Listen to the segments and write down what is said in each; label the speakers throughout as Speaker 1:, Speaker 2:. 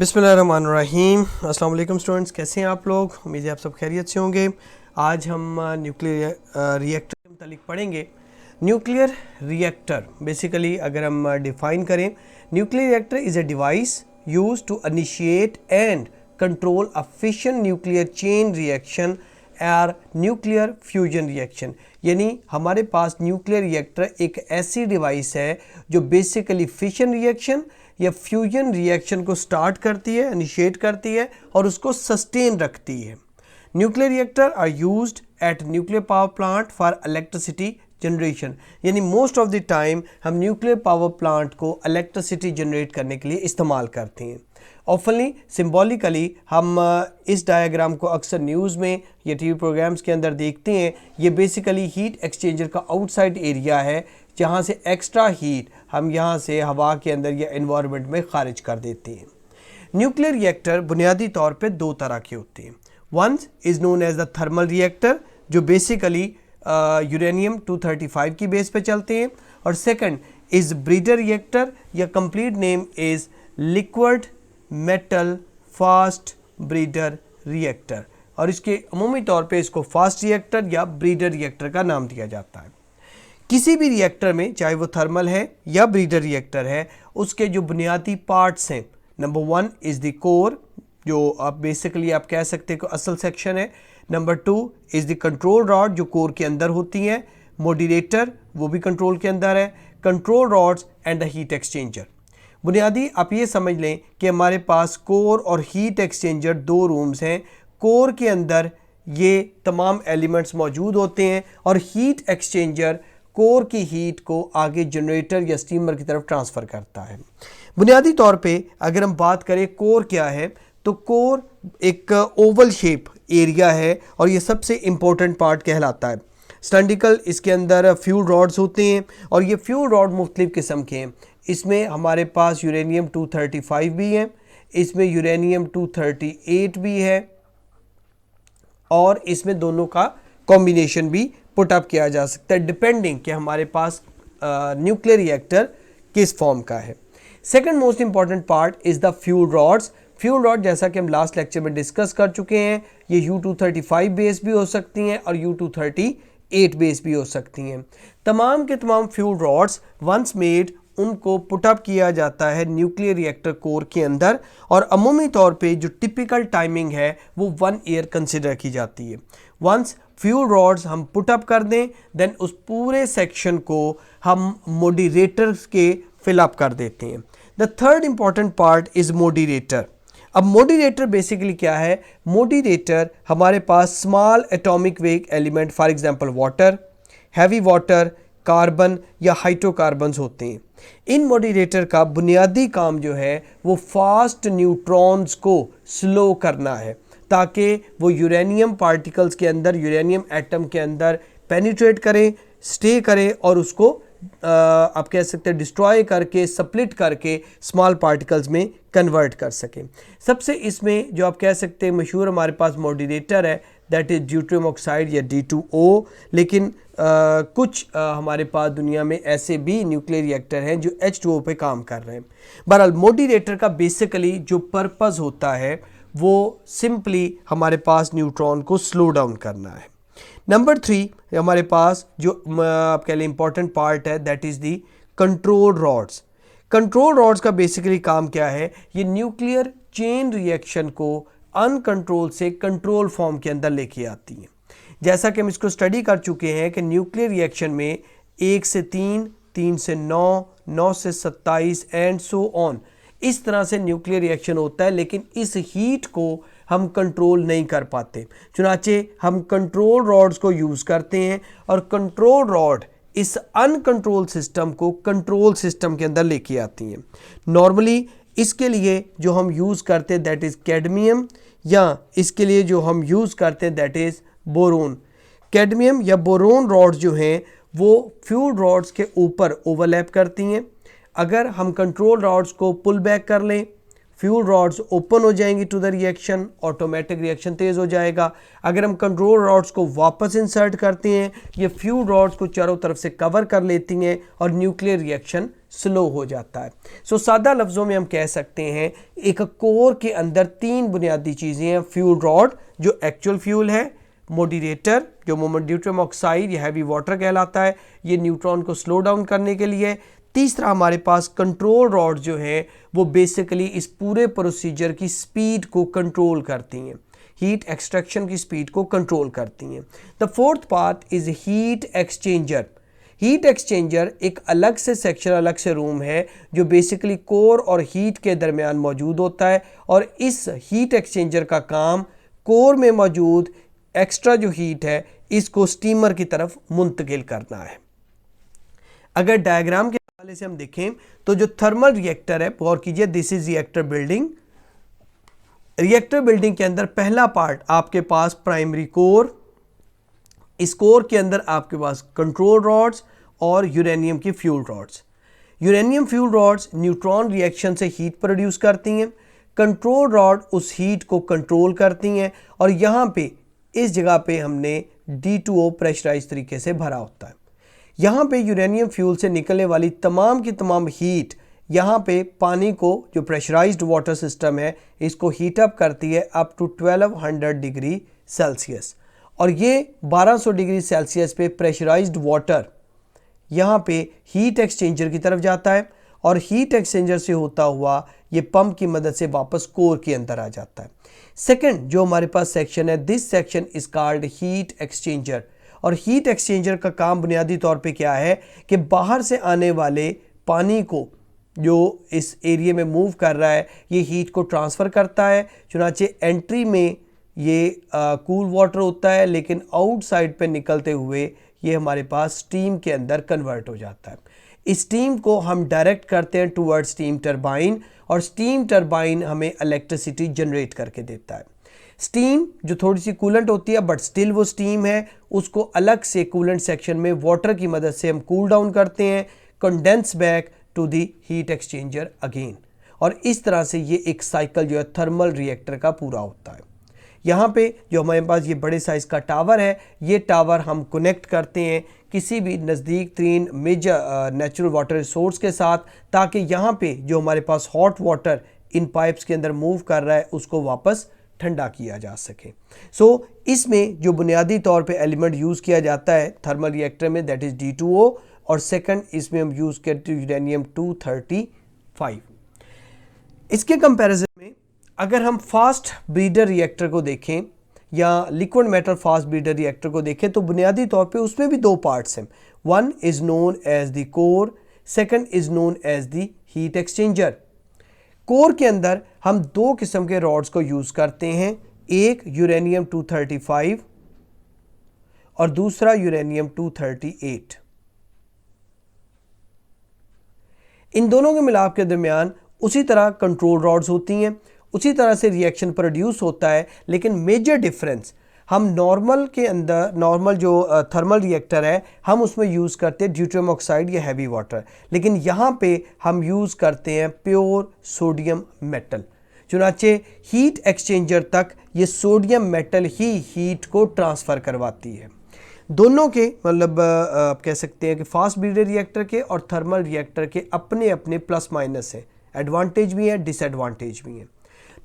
Speaker 1: बिस्मिल्लाहिर्रहमानिर्रहीम। अस्सलाम वालेकुम स्टूडेंट्स, कैसे हैं आप लोग? उम्मीद है आप सब खैरियत से होंगे। आज हम न्यूक्लियर रिएक्टर के मुतालिक पढ़ेंगे। न्यूक्लियर रिएक्टर बेसिकली अगर हम डिफ़ाइन करें, nuclear reactor is a device used to initiate and control a fission nuclear chain reaction और न्यूक्लियर फ्यूजन रिएक्शन। यानी हमारे पास न्यूक्लियर रिएक्टर एक ऐसी डिवाइस है जो बेसिकली फिशन रिएक्शन या फ्यूजन रिएक्शन को स्टार्ट करती है, इनिशिएट करती है और उसको सस्टेन रखती है। Nuclear reactor are used at nuclear power plant for electricity generation. यानी मोस्ट ऑफ द टाइम हम न्यूक्लियर पावर प्लांट को इलेक्ट्रिसिटी जनरेट करने के लिए इस्तेमाल करते हैं। ऑफनली सिम्बॉलिकली हम इस डायग्राम को अक्सर न्यूज़ में या टीवी प्रोग्राम्स के अंदर देखते हैं। ये बेसिकली हीट एक्सचेंजर का आउटसाइड एरिया है जहाँ से एक्स्ट्रा हीट हम यहाँ से हवा के अंदर या एनवायरनमेंट में खारिज कर देते हैं। न्यूक्लियर रिएक्टर बुनियादी तौर पे दो तरह के होते हैं। One is known as the thermal reactor जो बेसिकली यूरेनियम 235 की बेस पे चलते हैं, और सेकंड इज़ ब्रीडर रिएक्टर या complete name is liquid metal fast breeder reactor, और इसके अमूमी तौर पे इसको फास्ट रिएक्टर या ब्रीडर रिएक्टर का नाम दिया जाता है। किसी भी रिएक्टर में, चाहे वो थर्मल है या ब्रीडर रिएक्टर है, उसके जो बुनियादी पार्ट्स हैं, number one is the core जो आप बेसिकली आप कह सकते हैं कि असल सेक्शन है। Number two is the control rod जो कोर के अंदर होती हैं। मॉड्यूलेटर वो भी कंट्रोल के अंदर है। Control rods and the heat exchanger. बुनियादी आप ये समझ लें कि हमारे पास कोर और हीट एक्सचेंजर दो रूम्स हैं। कोर के अंदर ये तमाम एलिमेंट्स मौजूद होते हैं और हीट एक्सचेंजर कोर की हीट को आगे जनरेटर या स्टीमर की तरफ ट्रांसफ़र करता है। बुनियादी तौर पे अगर हम बात करें कोर क्या है, तो कोर एक ओवल शेप एरिया है और ये सबसे इम्पोर्टेंट पार्ट कहलाता है। सिलेंड्रिकल इसके अंदर फ्यूल रॉड्स होते हैं और ये फ्यूल रॉड मुख्तलिफ़ किस्म के हैं। इसमें हमारे पास यूरेनियम 235 भी है, इसमें यूरेनियम 238 भी है, और इसमें दोनों का कॉम्बिनेशन भी पुट अप किया जा सकता है डिपेंडिंग कि हमारे पास न्यूक्लियर रिएक्टर किस फॉर्म का है। Second most important part is the fuel rods. Fuel rod जैसा कि हम लास्ट लेक्चर में डिस्कस कर चुके हैं, ये U235 बेस भी हो सकती हैं और U238 बेस भी हो सकती हैं। तमाम के तमाम फ्यूल रॉड्स वंस मेड उनको पुटअप किया जाता है न्यूक्लियर रिएक्टर कोर के अंदर, और अमूमी तौर पे जो टिपिकल टाइमिंग है वो 1 ईयर कंसिडर की जाती है। वंस फ्यूल रॉड्स हम पुटअप कर दें, देन उस पूरे सेक्शन को हम मॉड्यूलेटर्स के फिलअप कर देते हैं। The third important part is modulator. अब मॉड्यूलेटर बेसिकली क्या है? मॉड्यूलेटर हमारे पास small atomic weight element, for example water, heavy water, carbon या हाइड्रोकार्बन्स होते हैं। इन मॉड्यूलेटर का बुनियादी काम जो है वो फास्ट न्यूट्रॉन्स को स्लो करना है ताकि वो यूरेनियम पार्टिकल्स के अंदर, यूरेनियम एटम के अंदर पेनिट्रेट करें, स्टे करें और उसको आप कह सकते हैं डिस्ट्रॉय करके, स्प्लिट करके स्मॉल पार्टिकल्स में कन्वर्ट कर सकें। सबसे इसमें जो आप कह सकते हैं मशहूर हमारे पास मॉड्यूलेटर है, दैट इज़ ड्यूटेरियम ऑक्साइड या D2O। लेकिन कुछ हमारे पास दुनिया में ऐसे भी न्यूक्लियर रिएक्टर हैं जो H2O पे काम कर रहे हैं। बहरहाल मॉड्यूलेटर का बेसिकली जो पर्पज़ होता है वो सिंपली हमारे पास न्यूट्रॉन को स्लो डाउन करना है। नंबर 3 हमारे पास जो आप कह लें इंपॉर्टेंट पार्ट है, that is the control rods. Control rods का बेसिकली काम क्या है? ये न्यूक्लियर चेन रिएक्शन को अनकंट्रोल से कंट्रोल फॉर्म के अंदर लेके आती हैं। जैसा कि हम इसको स्टडी कर चुके हैं कि न्यूक्लियर रिएक्शन में 1 से 3, 3 से 9, 9 से 27 एंड सो ऑन, इस तरह से न्यूक्लियर रिएक्शन होता है, लेकिन इस हीट को हम कंट्रोल नहीं कर पाते। चुनाचे हम कंट्रोल रॉड्स को यूज़ करते हैं और कंट्रोल रॉड इस अनकंट्रोल सिस्टम को कंट्रोल सिस्टम के अंदर लेके आती हैं। नॉर्मली इसके लिए जो हम यूज़ करते हैं दैट इज़ कैडमियम, या इसके लिए जो हम यूज़ करते हैं दैट इज़ बोरोन। कैडमियम या बोरोन रॉड्स जो हैं वो फ्यूल रॉड्स के ऊपर ओवरलैप करती हैं। अगर हम कंट्रोल रॉड्स को पुल बैक कर लें, फ्यूल रॉड्स ओपन हो जाएंगी to the reaction, automatic reaction तेज़ हो जाएगा। अगर हम कंट्रोल रॉड्स को वापस इंसर्ट करते हैं, ये फ्यूल रॉड्स को चारों तरफ से कवर कर लेती हैं और न्यूक्लियर रिएक्शन स्लो हो जाता है। सो सादा लफ्ज़ों में हम कह सकते हैं एक कोर के अंदर 3 बुनियादी चीज़ें हैं। फ्यूल रॉड जो एक्चुअल फ्यूल है, मॉडरेटर जो ड्यूटेरियम ऑक्साइड या हैवी वाटर कहलाता है, ये न्यूट्रॉन को स्लो डाउन करने के लिए। तीसरा हमारे पास कंट्रोल रॉड जो है वो बेसिकली इस पूरे प्रोसीजर की स्पीड को कंट्रोल करती हैं, हीट एक्सट्रैक्शन की स्पीड को कंट्रोल करती हैं। The fourth part is heat exchanger. Heat exchanger एक अलग से सेक्शन, अलग से रूम है जो बेसिकली कोर और हीट के दरमियान मौजूद होता है, और इस हीट एक्सचेंजर का काम कोर में मौजूद एक्स्ट्रा जो हीट है इसको स्टीमर की तरफ मुंतकिल करना है। अगर डायग्राम के हवाले से हम देखें तो जो थर्मल रिएक्टर है, गौर कीजिए, this is reactor building. Reactor building के अंदर पहला पार्ट आपके पास प्राइमरी कोर, इस कोर के अंदर आपके पास कंट्रोल रॉड्स और यूरेनियम की fuel rods. Uranium fuel rods neutron reaction से हीट प्रोड्यूस करती हैं, कंट्रोल रॉड उस हीट को कंट्रोल करती हैं, और यहाँ पे इस जगह पे हमने D2O प्रेशराइज तरीके से भरा होता है। यहाँ पे यूरेनियम फ्यूल से निकलने वाली तमाम की तमाम हीट यहाँ पे पानी को, जो प्रेशराइज्ड वाटर सिस्टम है, इसको हीट अप करती है अप टू 1200 डिग्री सेल्सियस, और ये 1200 डिग्री सेल्सियस पे प्रेशराइज्ड वाटर यहाँ पे हीट एक्सचेंजर की तरफ जाता है, और हीट एक्सचेंजर से होता हुआ ये पंप की मदद से वापस कोर के अंदर आ जाता है। सेकंड जो हमारे पास सेक्शन है, this section is called heat exchanger. और हीट एक्सचेंजर का काम बुनियादी तौर पे क्या है कि बाहर से आने वाले पानी को जो इस एरिया में मूव कर रहा है, ये हीट को ट्रांसफ़र करता है। चुनाचे एंट्री में ये कूल वाटर होता है, लेकिन आउटसाइड पे निकलते हुए ये हमारे पास स्टीम के अंदर कन्वर्ट हो जाता है। इस स्टीम को हम डायरेक्ट करते हैं टूवर्ड स्टीम टरबाइन, और स्टीम टरबाइन हमें इलेक्ट्रिसिटी जनरेट करके देता है। स्टीम जो थोड़ी सी कूलेंट होती है बट स्टिल वो स्टीम है, उसको अलग से कूलेंट सेक्शन में वाटर की मदद से हम कूल डाउन करते हैं, condense back to the heat exchanger again, और इस तरह से ये एक साइकिल जो है थर्मल रिएक्टर का पूरा होता है। यहाँ पे जो हमारे पास ये बड़े साइज़ का टावर है, ये टावर हम कनेक्ट करते हैं किसी भी नज़दीक तरीन मेजर नेचुरल वाटर रिसोर्स के साथ, ताकि यहाँ पे जो हमारे पास हॉट वाटर इन पाइप्स के अंदर मूव कर रहा है उसको वापस ठंडा किया जा सके। सो इसमें जो बुनियादी तौर पे एलिमेंट यूज़ किया जाता है थर्मल रिएक्टर में, दैट इज़ D2O, और सेकंड इसमें हम यूज़ करते हैं यूरेनियम 235। इसके कंपैरिजन में अगर हम फास्ट ब्रीडर रिएक्टर को देखें या liquid metal fast breeder reactor को देखें, तो बुनियादी तौर पे उसमें भी 2 पार्ट्स हैं। One is known as the core, second is known as the heat exchanger. Core के अंदर हम 2 किस्म के रॉड्स को यूज़ करते हैं, एक यूरेनियम 235 और दूसरा यूरेनियम 238। इन दोनों के मिलाप के दरमियान उसी तरह कंट्रोल रॉड्स होती हैं, उसी तरह से रिएक्शन प्रोड्यूस होता है, लेकिन मेजर डिफरेंस हम नॉर्मल के अंदर, नॉर्मल जो थर्मल रिएक्टर है हम उसमें यूज़ करते हैं ड्यूटेरियम ऑक्साइड या हैवी वाटर, लेकिन यहाँ पे हम यूज़ करते हैं प्योर सोडियम मेटल। चुनाचे हीट एक्सचेंजर तक ये सोडियम मेटल ही हीट को ट्रांसफ़र करवाती है। दोनों के मतलब आप कह सकते हैं कि फास्ट ब्रीडर रिएक्टर के और थर्मल रिएक्टर के अपने अपने प्लस माइनस हैं, एडवांटेज भी है, डिसएडवांटेज भी हैं।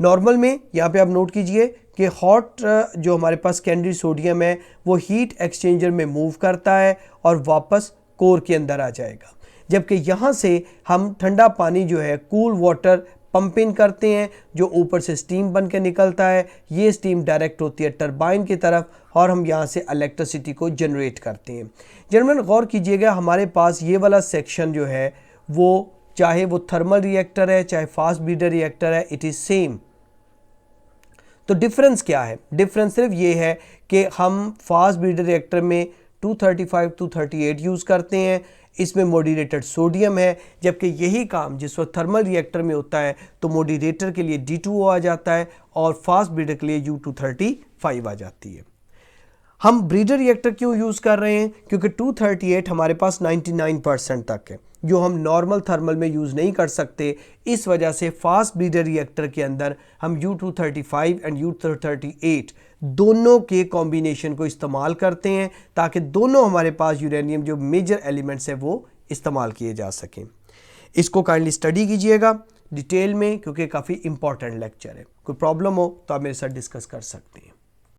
Speaker 1: नॉर्मल में यहाँ पे आप नोट कीजिए कि हॉट जो हमारे पास सेकेंडरी सोडियम है वो हीट एक्सचेंजर में मूव करता है और वापस कोर के अंदर आ जाएगा, जबकि यहाँ से हम ठंडा पानी जो है कूल वाटर पंप इन करते हैं, जो ऊपर से स्टीम बन के निकलता है। ये स्टीम डायरेक्ट होती है टरबाइन की तरफ और हम यहाँ से इलेक्ट्रिसिटी को जनरेट करते हैं। जनरल गौर कीजिएगा, हमारे पास ये वाला सेक्शन जो है वो चाहे वो थर्मल रिएक्टर है चाहे फास्ट ब्रीडर रिएक्टर है, इट इज़ सेम। तो डिफरेंस क्या है? डिफरेंस सिर्फ ये है कि हम फास्ट ब्रीडर रिएक्टर में 235 238 यूज़ करते हैं, इसमें मॉडरेटेड सोडियम है, जबकि यही काम जिस वक्त थर्मल रिएक्टर में होता है तो मॉडरेटर के लिए D2O आ जाता है और फास्ट ब्रीडर के लिए U235 आ जाती है। हम ब्रीडर रिएक्टर क्यों यूज़ कर रहे हैं? क्योंकि 238 हमारे पास 99% तक है, जो हम नॉर्मल थर्मल में यूज़ नहीं कर सकते। इस वजह से फास्ट ब्रीडर रिएक्टर के अंदर हम U-235 एंड U-238 दोनों के कॉम्बिनेशन को इस्तेमाल करते हैं ताकि दोनों हमारे पास यूरेनियम जो मेजर एलिमेंट्स है वो इस्तेमाल किए जा सकें। इसको काइंडली स्टडी कीजिएगा डिटेल में, क्योंकि काफ़ी इंपॉर्टेंट लेक्चर है। कोई प्रॉब्लम हो तो आप मेरे साथ डिस्कस कर सकते हैं।